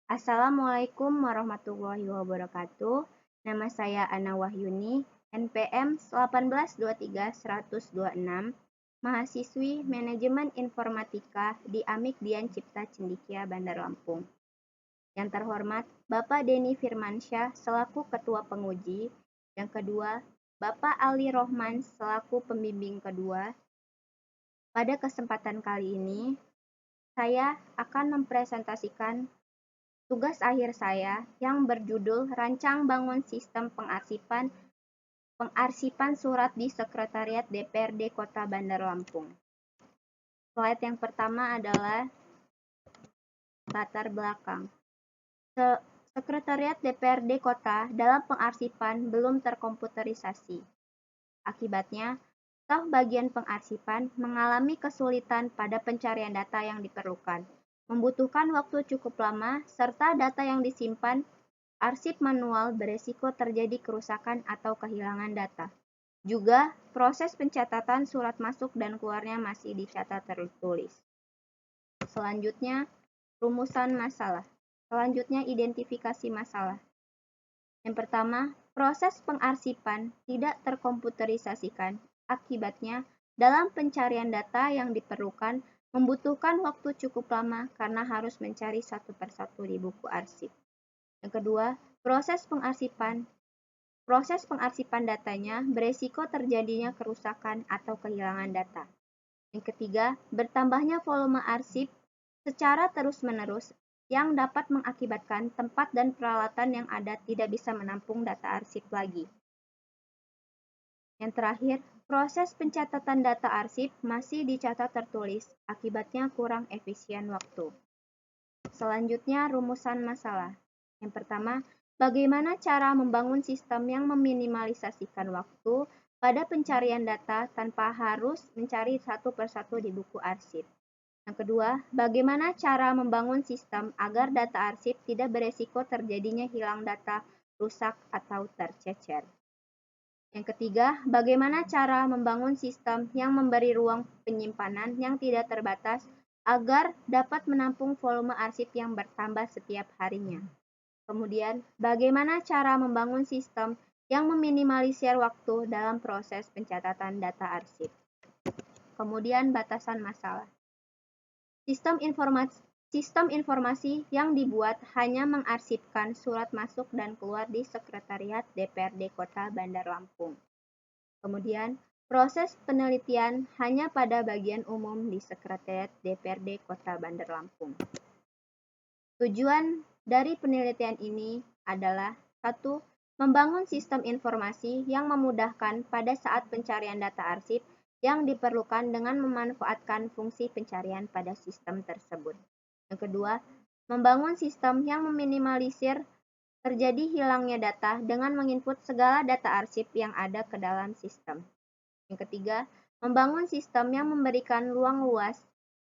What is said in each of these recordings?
Assalamualaikum warahmatullahi wabarakatuh. Nama saya Ana Wahyuni, NPM 1823126, mahasiswi Manajemen Informatika di Amik Dian Cipta Cendikia, Bandar Lampung. Yang terhormat, Bapak Denny Firmansyah selaku Ketua Penguji. Yang kedua, Bapak Ali Rohman selaku Pembimbing kedua. Pada kesempatan kali ini, saya akan mempresentasikan tugas akhir saya yang berjudul Rancang Bangun Sistem Pengarsipan Surat di Sekretariat DPRD Kota Bandar Lampung. Slide yang pertama adalah latar belakang. Sekretariat DPRD Kota dalam pengarsipan belum terkomputerisasi. Akibatnya, staf bagian pengarsipan mengalami kesulitan pada pencarian data yang diperlukan, membutuhkan waktu cukup lama, serta data yang disimpan arsip manual beresiko terjadi kerusakan atau kehilangan data. Juga, proses pencatatan surat masuk dan keluarnya masih dicatat tertulis. Selanjutnya, rumusan masalah. Selanjutnya, identifikasi masalah. Yang pertama, proses pengarsipan tidak terkomputerisasikan. Akibatnya, dalam pencarian data yang diperlukan membutuhkan waktu cukup lama karena harus mencari satu persatu di buku arsip. Yang kedua, proses pengarsipan datanya beresiko terjadinya kerusakan atau kehilangan data. Yang ketiga, bertambahnya volume arsip secara terus-menerus yang dapat mengakibatkan tempat dan peralatan yang ada tidak bisa menampung data arsip lagi. Yang terakhir, proses pencatatan data arsip masih dicatat tertulis, akibatnya kurang efisien waktu. Selanjutnya, rumusan masalah. Yang pertama, bagaimana cara membangun sistem yang meminimalisasikan waktu pada pencarian data tanpa harus mencari satu persatu di buku arsip. Yang kedua, bagaimana cara membangun sistem agar data arsip tidak beresiko terjadinya hilang data, rusak, atau tercecer. Yang ketiga, bagaimana cara membangun sistem yang memberi ruang penyimpanan yang tidak terbatas agar dapat menampung volume arsip yang bertambah setiap harinya. Kemudian, bagaimana cara membangun sistem yang meminimalisir waktu dalam proses pencatatan data arsip. Kemudian, batasan masalah. Sistem informasi yang dibuat hanya mengarsipkan surat masuk dan keluar di Sekretariat DPRD Kota Bandar Lampung. Kemudian, proses penelitian hanya pada bagian umum di Sekretariat DPRD Kota Bandar Lampung. Tujuan dari penelitian ini adalah 1. Membangun sistem informasi yang memudahkan pada saat pencarian data arsip yang diperlukan dengan memanfaatkan fungsi pencarian pada sistem tersebut. Yang kedua, membangun sistem yang meminimalisir terjadi hilangnya data dengan menginput segala data arsip yang ada ke dalam sistem. Yang ketiga, membangun sistem yang memberikan ruang luas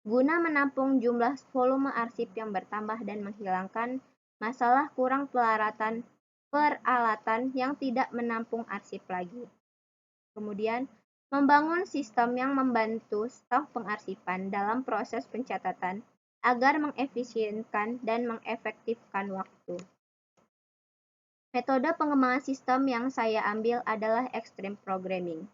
guna menampung jumlah volume arsip yang bertambah dan menghilangkan masalah kurang peralatan yang tidak menampung arsip lagi. Kemudian, membangun sistem yang membantu staf pengarsipan dalam proses pencatatan agar mengefisienkan dan mengefektifkan waktu. Metode pengembangan sistem yang saya ambil adalah Extreme Programming,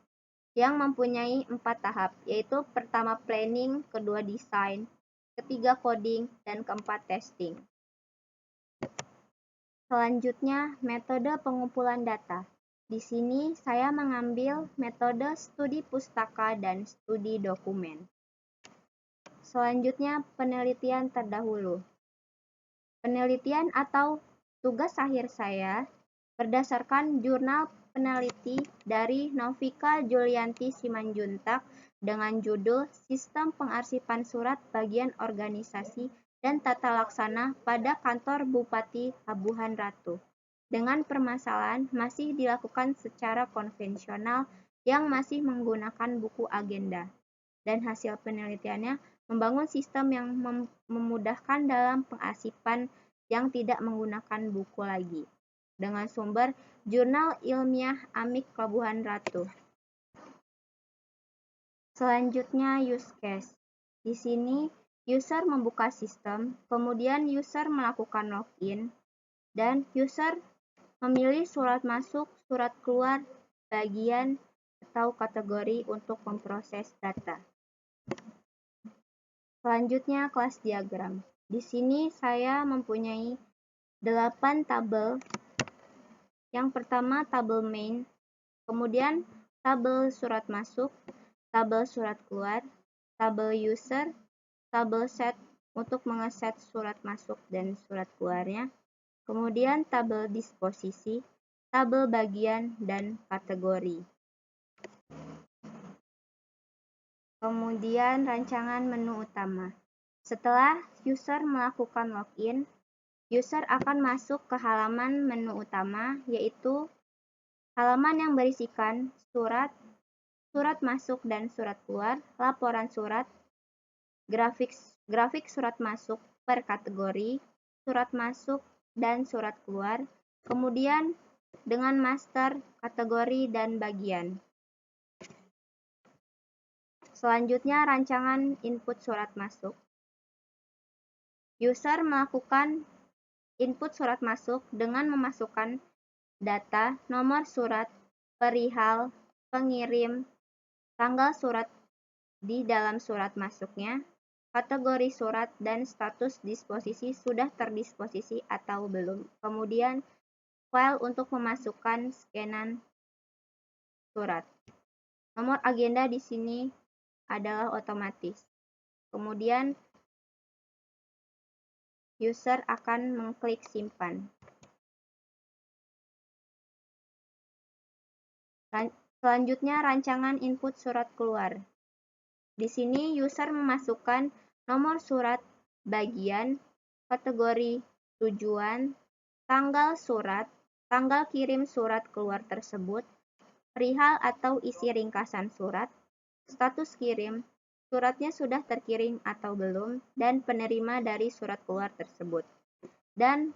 yang mempunyai 4 tahap, yaitu pertama planning, kedua desain, ketiga coding, dan keempat testing. Selanjutnya, metode pengumpulan data. Di sini saya mengambil metode studi pustaka dan studi dokumen. Selanjutnya, penelitian terdahulu. Penelitian atau tugas akhir saya berdasarkan jurnal peneliti dari Novika Julianti Simanjuntak dengan judul Sistem Pengarsipan Surat Bagian Organisasi dan Tata Laksana pada Kantor Bupati Labuhan Ratu. Dengan permasalahan masih dilakukan secara konvensional yang masih menggunakan buku agenda. Dan hasil penelitiannya membangun sistem yang memudahkan dalam pengarsipan yang tidak menggunakan buku lagi. Dengan sumber Jurnal Ilmiah Amik Labuhan Ratu. Selanjutnya use case. Di sini user membuka sistem, kemudian user melakukan login, dan user memilih surat masuk, surat keluar, bagian, atau kategori untuk memproses data. Selanjutnya kelas diagram. Di sini saya mempunyai 8 tabel. Yang pertama tabel main, kemudian tabel surat masuk, tabel surat keluar, tabel user, tabel set untuk mengeset surat masuk dan surat keluarnya, kemudian tabel disposisi, tabel bagian, dan kategori. Kemudian rancangan menu utama. Setelah user melakukan login, user akan masuk ke halaman menu utama, yaitu halaman yang berisikan surat, surat masuk dan surat keluar, laporan surat, grafik surat masuk per kategori, surat masuk dan surat keluar, kemudian dengan master, kategori, dan bagian. Selanjutnya rancangan input surat masuk. User melakukan input surat masuk dengan memasukkan data, nomor surat, perihal, pengirim, tanggal surat di dalam surat masuknya, kategori surat, dan status disposisi sudah terdisposisi atau belum. Kemudian file untuk memasukkan scanan surat. Nomor agenda di sini adalah otomatis. Kemudian user akan mengklik simpan. Selanjutnya rancangan input surat keluar. Di sini user memasukkan nomor surat, bagian, kategori, tujuan, tanggal surat, tanggal kirim surat keluar tersebut, perihal atau isi ringkasan surat, status kirim, suratnya sudah terkirim atau belum, dan penerima dari surat keluar tersebut. Dan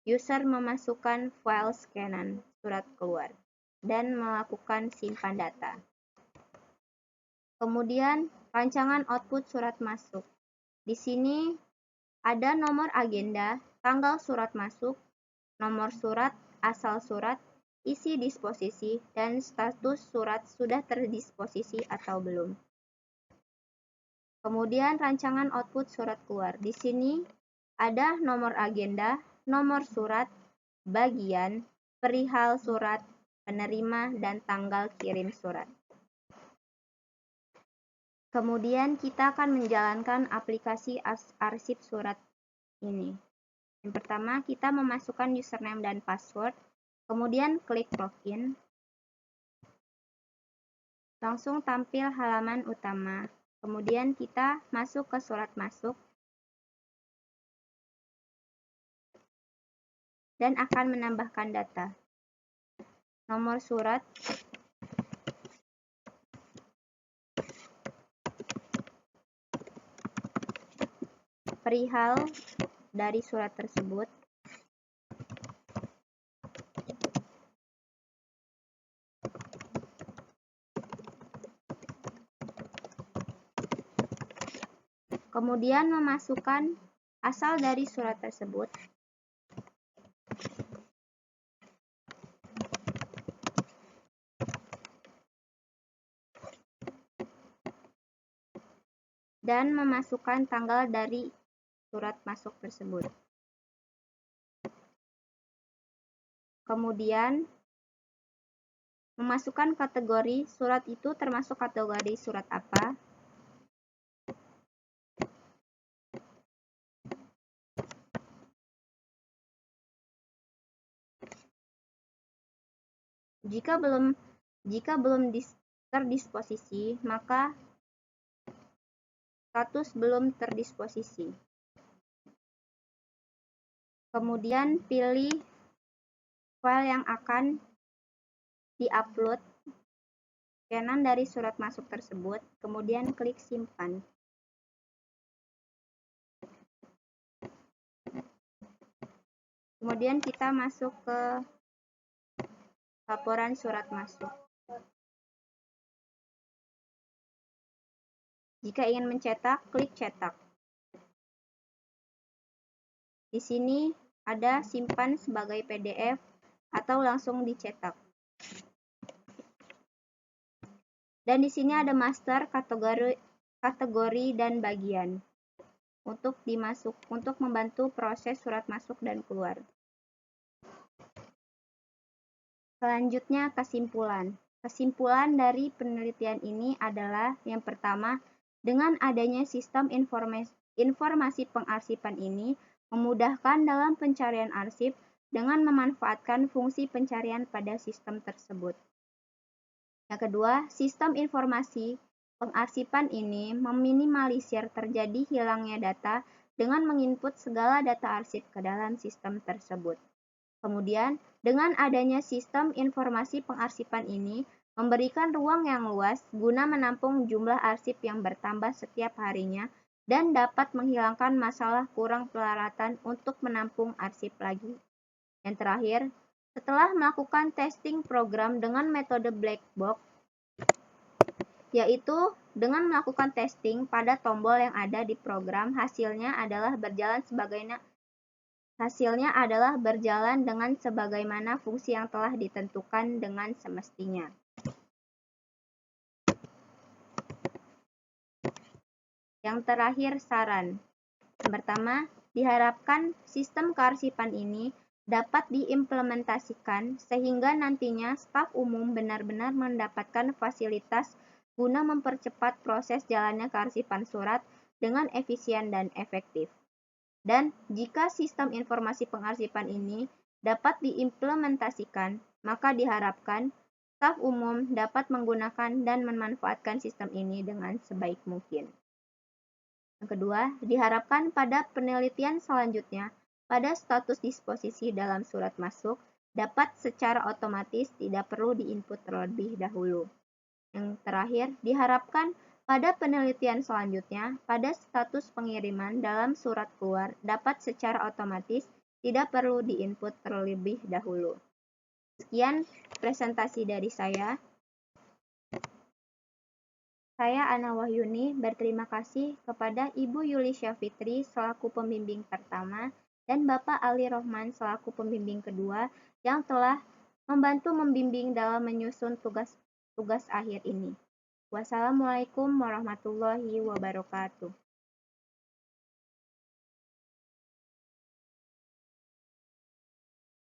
user memasukkan file scanan surat keluar dan melakukan simpan data. Kemudian rancangan output surat masuk. Di sini ada nomor agenda, tanggal surat masuk, nomor surat, asal surat, isi disposisi, dan status surat sudah terdisposisi atau belum. Kemudian rancangan output surat keluar. Di sini ada nomor agenda, nomor surat, bagian, perihal surat, penerima, dan tanggal kirim surat. Kemudian kita akan menjalankan aplikasi arsip surat ini. Yang pertama, kita memasukkan username dan password, kemudian klik login. Langsung tampil halaman utama. Kemudian kita masuk ke surat masuk dan akan menambahkan data. Nomor surat, perihal dari surat tersebut, kemudian memasukkan asal dari surat tersebut, dan memasukkan tanggal dari surat masuk tersebut. Kemudian memasukkan kategori surat itu termasuk kategori surat apa. Jika belum terdisposisi, maka status belum terdisposisi. Kemudian pilih file yang akan di-upload scanan dari surat masuk tersebut, kemudian klik simpan. Kemudian kita masuk ke laporan surat masuk. Jika ingin mencetak, klik cetak. Di sini ada simpan sebagai PDF atau langsung dicetak. Dan di sini ada master, kategori dan bagian untuk membantu proses surat masuk dan keluar. Selanjutnya kesimpulan. Kesimpulan dari penelitian ini adalah yang pertama, dengan adanya sistem informasi pengarsipan ini memudahkan dalam pencarian arsip dengan memanfaatkan fungsi pencarian pada sistem tersebut. Yang kedua, sistem informasi pengarsipan ini meminimalisir terjadi hilangnya data dengan menginput segala data arsip ke dalam sistem tersebut. Kemudian, dengan adanya sistem informasi pengarsipan ini memberikan ruang yang luas guna menampung jumlah arsip yang bertambah setiap harinya dan dapat menghilangkan masalah kurang peralatan untuk menampung arsip lagi. Yang terakhir, setelah melakukan testing program dengan metode black box, yaitu dengan melakukan testing pada tombol yang ada di program, hasilnya adalah berjalan dengan sebagaimana fungsi yang telah ditentukan dengan semestinya. Yang terakhir, saran. Yang pertama, diharapkan sistem kearsipan ini dapat diimplementasikan sehingga nantinya staf umum benar-benar mendapatkan fasilitas guna mempercepat proses jalannya kearsipan surat dengan efisien dan efektif. Dan jika sistem informasi pengarsipan ini dapat diimplementasikan, maka diharapkan staf umum dapat menggunakan dan memanfaatkan sistem ini dengan sebaik mungkin. Yang kedua, diharapkan pada penelitian selanjutnya, pada status disposisi dalam surat masuk, dapat secara otomatis tidak perlu diinput terlebih dahulu. Yang terakhir, diharapkan pada penelitian selanjutnya, pada status pengiriman dalam surat keluar, dapat secara otomatis tidak perlu diinput terlebih dahulu. Sekian presentasi dari saya. Saya Ana Wahyuni berterima kasih kepada Ibu Yulisya Fitri selaku pembimbing pertama dan Bapak Ali Rohman selaku pembimbing kedua yang telah membantu membimbing dalam menyusun tugas akhir ini. Wassalamualaikum warahmatullahi wabarakatuh.